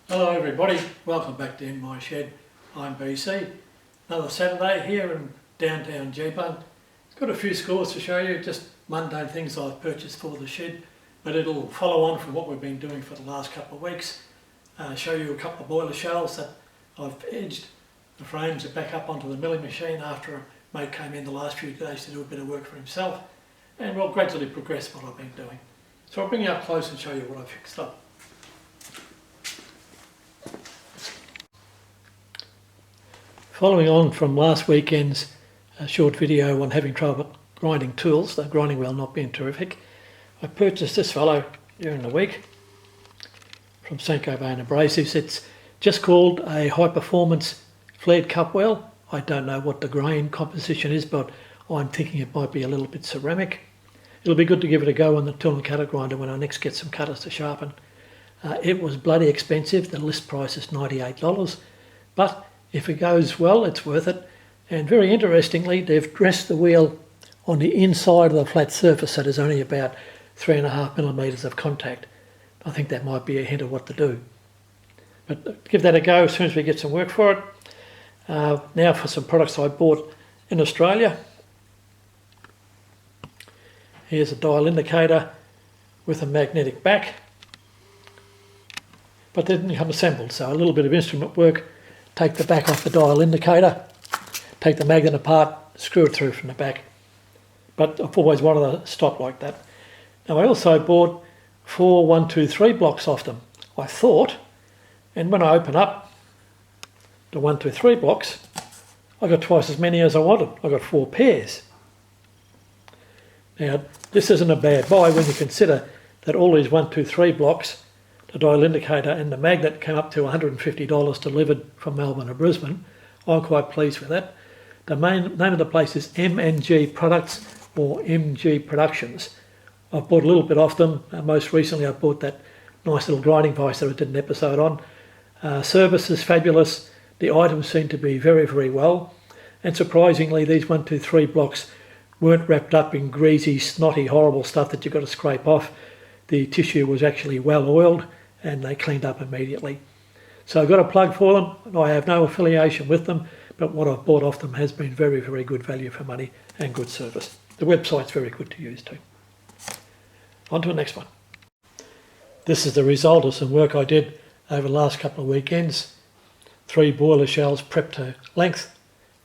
Hello everybody, welcome back to In My Shed. I'm BC. Another Saturday here in downtown Geebung. Got a few scores to show you, just mundane things I've purchased for the shed, but it'll follow on from what we've been doing for the last couple of weeks. Show you a couple of boiler shells that I've edged. The frames are back up onto the milling machine after a mate came in the last few days to do a bit of work for himself, and we'll gradually progress what I've been doing. So I'll bring you up close and show you what I've fixed up. Following on from last weekend's short video on having trouble grinding tools, the grinding wheel not being terrific, I purchased this fellow during the week from Saint-Gobain Abrasives. It's just called a high performance flared cup wheel. I don't know what the grain composition is, but I'm thinking it might be a little bit ceramic. It'll be good to give it a go on the tool and cutter grinder when I next get some cutters to sharpen. It was bloody expensive. The list price is $98, but if it goes well, it's worth it. And very interestingly, they've dressed the wheel on the inside of the flat surface, so there's only about 3.5 millimetres of contact. I think that might be a hint of what to do. But give that a go as soon as we get some work for it. Now for some products I bought in Australia. Here's a dial indicator with a magnetic back, but they didn't come assembled, so a little bit of instrument work. Take the back off the dial indicator, take the magnet apart, screw it through from the back. But I've always wanted to stop like that. Now I also bought 4 123 blocks off them, I thought, and when I open up the 123 blocks, I got twice as many as I wanted. I got 4 pairs. Now this isn't a bad buy when you consider that all these 123 blocks, the dial indicator and the magnet, came up to $150 delivered from Melbourne to Brisbane. I'm quite pleased with that. The name of the place is M&G Products or MG Productions. I've bought a little bit off them. Most recently I bought that nice little grinding vise that I did an episode on. Service is fabulous. The items seem to be very, very well. And surprisingly, these 123 blocks weren't wrapped up in greasy, snotty, horrible stuff that you've got to scrape off. The tissue was actually well oiled and they cleaned up immediately. So I've got a plug for them. I have no affiliation with them, but what I've bought off them has been very, very good value for money and good service. The website's very good to use too. On to the next one. This is the result of some work I did over the last couple of weekends. 3 boiler shells prepped to length.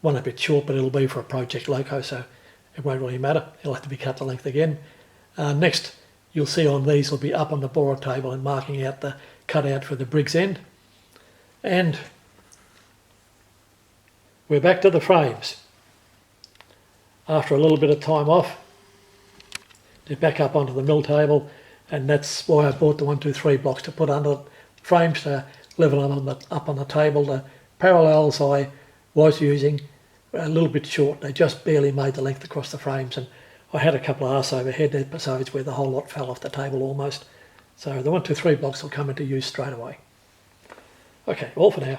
One a bit short, but it'll be for a Project Loco, so it won't really matter. It'll have to be cut to length again. Next, you'll see on these will be up on the borer table and marking out the cutout for the Briggs end. And we're back to the frames. After a little bit of time off, they're back up onto the mill table, and that's why I bought the 123 blocks to put under frames to level them up on the table. The parallels I was using were a little bit short. They just barely made the length across the frames, and I had a couple of arse overhead episodes where the whole lot fell off the table almost. So the 123 blocks will come into use straight away. Okay, all for now.